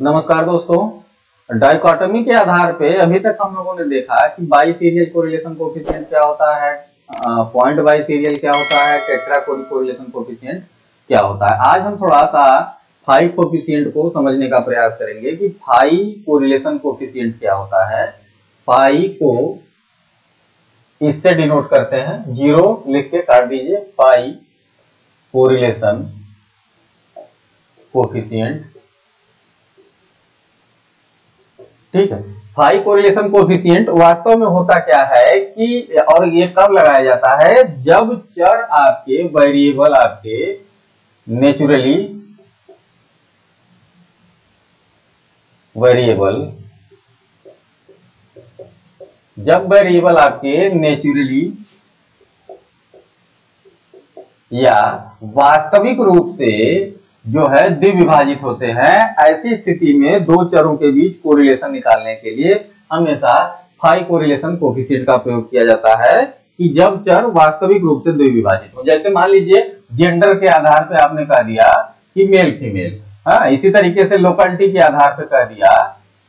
नमस्कार दोस्तों, डाइकोटोमी के आधार पे अभी तक हम लोगों ने देखा कि बाई सीरियल कोरिलेशन कोएफिशिएंट क्या होता है, पॉइंट बाई सीरियल क्या होता है, टेट्रा कोरिलेशन कोएफिशिएंट क्या होता है। आज हम थोड़ा सा फाई कोएफिशिएंट को समझने का प्रयास करेंगे कि फाई कोरिलेशन कोएफिशिएंट क्या होता है। फाई को इससे डिनोट करते हैं, 0 लिख के काट दीजिए, फाई कोरिलेशन कोएफिशिएंट। ठीक है, फाई कोरिलेशन कोएफिशिएंट वास्तव में होता क्या है कि, और ये कब लगाया जाता है, जब चर आपके वेरिएबल आपके नेचुरली वेरिएबल जब वेरिएबल आपके नेचुरली या वास्तविक रूप से जो है द्विविभाजित होते हैं, ऐसी स्थिति में दो चरों के बीच कोरिलेशन निकालने के लिए हमेशा फाई कोरिलेशन कोएफिशिएंट का प्रयोग किया जाता है कि जब चर वास्तविक रूप से द्विविभाजित हो। जैसे मान लीजिए जेंडर के आधार पे आपने कह दिया कि मेल फीमेल, इसी तरीके से लोकेलिटी के आधार पे कह दिया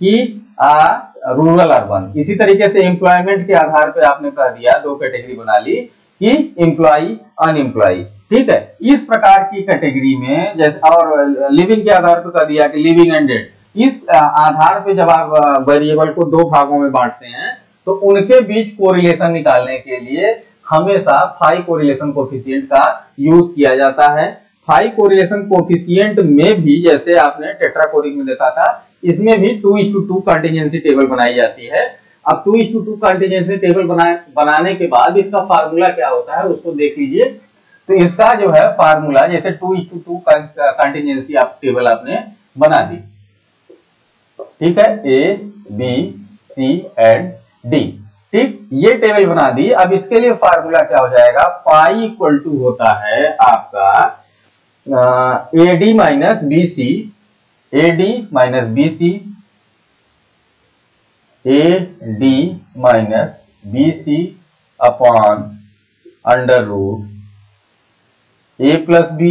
कि रूरल अर्बन, इसी तरीके से एम्प्लॉयमेंट के आधार पे आपने कह दिया, दो कैटेगरी बना ली कि एम्प्लॉय अनएम्प्लॉय। ठीक है, इस प्रकार की कैटेगरी में जैसे, और लिविंग के आधार पर कह दिया कि लिविंग एंड डेड। इस आधार पे जब आप वेरिएबल को दो भागों में बांटते हैं तो उनके बीच कोरिलेशन निकालने के लिए हमेशा फाई कोरिलेशन कोएफिशिएंट का यूज किया जाता है। फाई कोरिलेशन कोएफिशिएंट में भी, जैसे आपने टेट्राकोरिक में देखा था, इसमें भी 2:2 कंटीजेंसी टेबल बनाई जाती है। अब 2:2 कंटीजेंसी टेबल बनाने के बाद इसका फार्मूला क्या होता है उसको देख लीजिए। तो इसका जो है फार्मूला, जैसे 2:2 कंटीजेंसी आप टेबल आपने बना दी, ठीक है, A, B, C and D। ठीक, ये टेबल बना दी। अब इसके लिए फार्मूला क्या हो जाएगा, फाई इक्वल टू होता है आपका AD minus BC, AD minus BC, AD minus BC upon under root A plus B,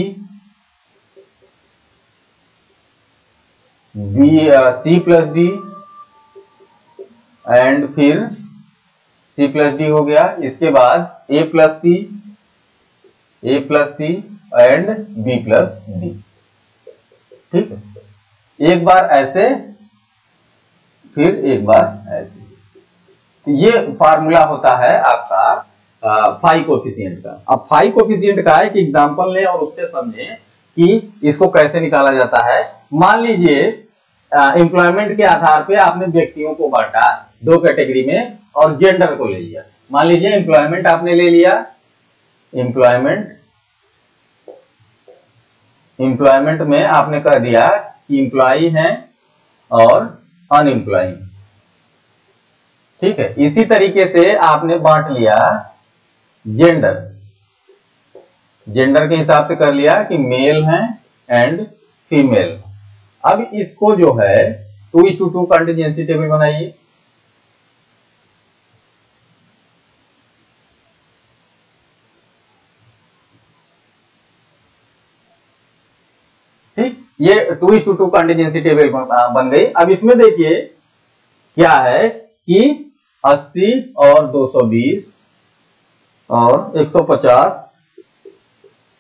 C plus D and फिर C प्लस D हो गया। इसके बाद A plus C and B plus D। ठीक है, एक बार ऐसे फिर एक बार ऐसे। तो ये फार्मूला होता है आपका फाई कोएफिशिएंट का। अब फाई कोएफिशिएंट का एक एग्जांपल लें और उससे समझें कि इसको कैसे निकाला जाता है। मान लीजिए एम्प्लॉयमेंट के आधार पे आपने व्यक्तियों को बांटा दो कैटेगरी में और जेंडर को ले लिया। मान लीजिए एम्प्लॉयमेंट आपने ले लिया, एम्प्लॉयमेंट में आपने कह दिया कि एम्प्लॉय हैं और अनएम्प्लॉय। ठीक है, इसी तरीके से आपने बांट लिया जेंडर के हिसाब से कर लिया कि मेल हैं एंड फीमेल। अब इसको जो है 2:2 कंटीजेंसी टेबल बनाइए। ठीक, ये 2:2 कंटीजेंसी टेबल बन गई। अब इसमें देखिए क्या है कि 80 और 220 और 150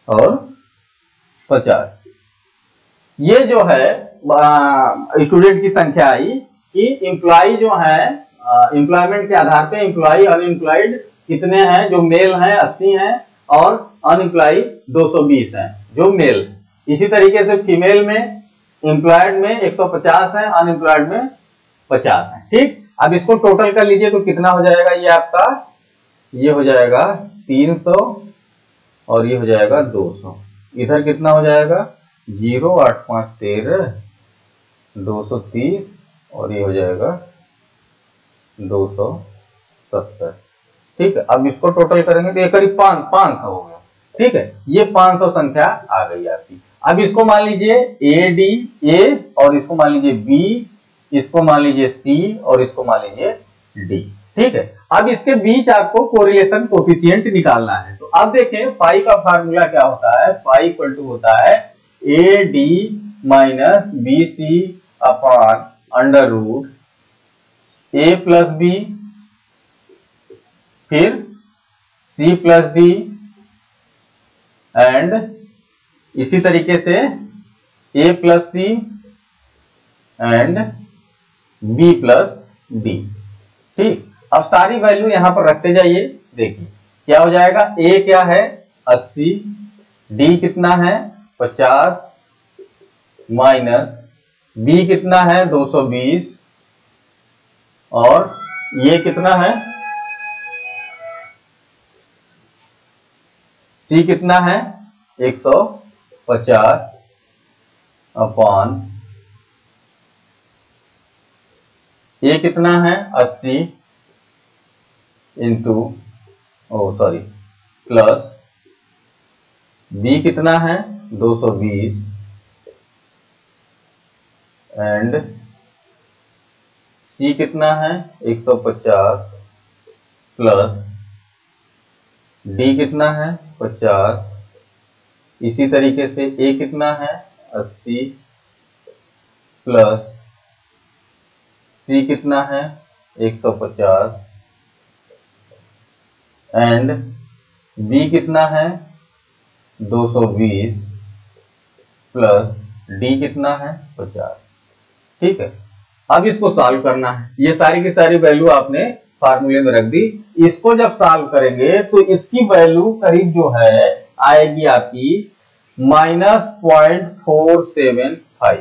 और 50, ये जो है स्टूडेंट की संख्या आई कि एम्प्लॉय जो है एम्प्लॉयमेंट के आधार पे एम्प्लॉय अनएम्प्लॉयड कितने हैं, जो मेल हैं 80 हैं और अनएम्प्लॉय 220 हैं जो मेल। इसी तरीके से फीमेल में एम्प्लॉयड में 150 है, अनएम्प्लॉयड में 50 है। ठीक, अब इसको टोटल कर लीजिए तो कितना हो जाएगा, ये आपका ये हो जाएगा 300 और ये हो जाएगा 200। इधर कितना हो जाएगा, 0 8 5 13 230 और ये हो जाएगा 270। ठीक है, अब इसको टोटल करेंगे तो ये करीब 500 हो गया। ठीक है, ये 500 संख्या आ गई आपकी। अब इसको मान लीजिए A और इसको मान लीजिए B, इसको मान लीजिए C और इसको मान लीजिए D। ठीक है, अब इसके बीच आपको कोरिलेशन कोएफिशिएंट निकालना है। तो अब देखें फाई का फार्मूला क्या होता है, फाई इक्वल टू होता है AD minus BC upon under root A plus B, फिर सी प्लस डी, एंड इसी तरीके से A plus C and B plus D. ठीक, अब सारी वैल्यू यहां पर रखते जाइए। देखिए क्या हो जाएगा, ए क्या है 80, डी कितना है 50, माइनस बी कितना है 220, और ये कितना है सी कितना है 150 अपॉन ए कितना है 80 इंटू प्लस बी कितना है 220 एंड सी कितना है 150 प्लस डी कितना है 50, इसी तरीके से ए कितना है 80 प्लस सी कितना है 150 एंड बी कितना है 220 प्लस डी कितना है 50। ठीक है, अब इसको सॉल्व करना है। ये सारी की सारी वैल्यू आपने फार्मूले में रख दी। इसको जब सॉल्व करेंगे तो इसकी वैल्यू करीब जो है आएगी आपकी -0.475।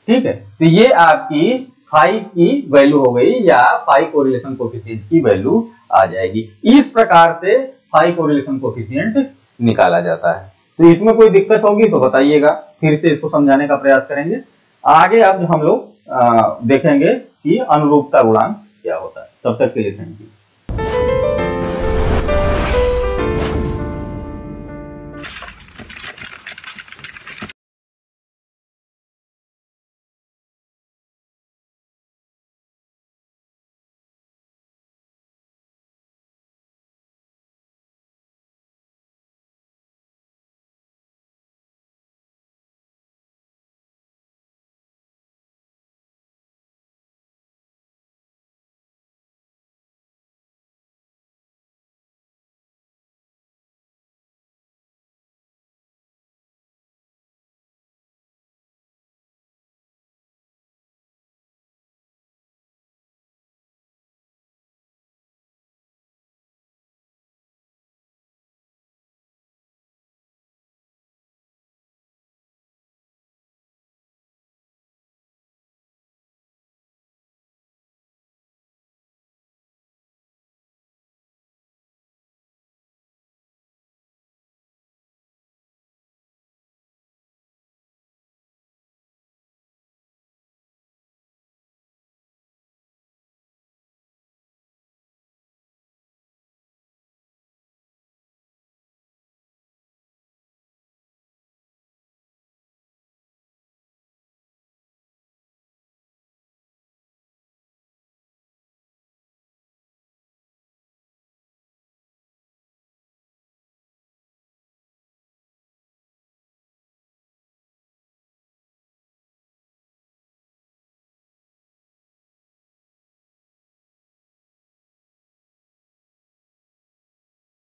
ठीक है, तो ये आपकी फाई की वैल्यू हो गई, या फाई कोरिलेशन कोएफिशिएंट की वैल्यू आ जाएगी। इस प्रकार से फाई कोरिलेशन कोएफिशिएंट निकाला जाता है। तो इसमें कोई दिक्कत होगी तो बताइएगा, फिर से इसको समझाने का प्रयास करेंगे। आगे अब हम लोग देखेंगे कि अनुरूपता गुणांक क्या होता है। तब तक के लिए थैंक यू।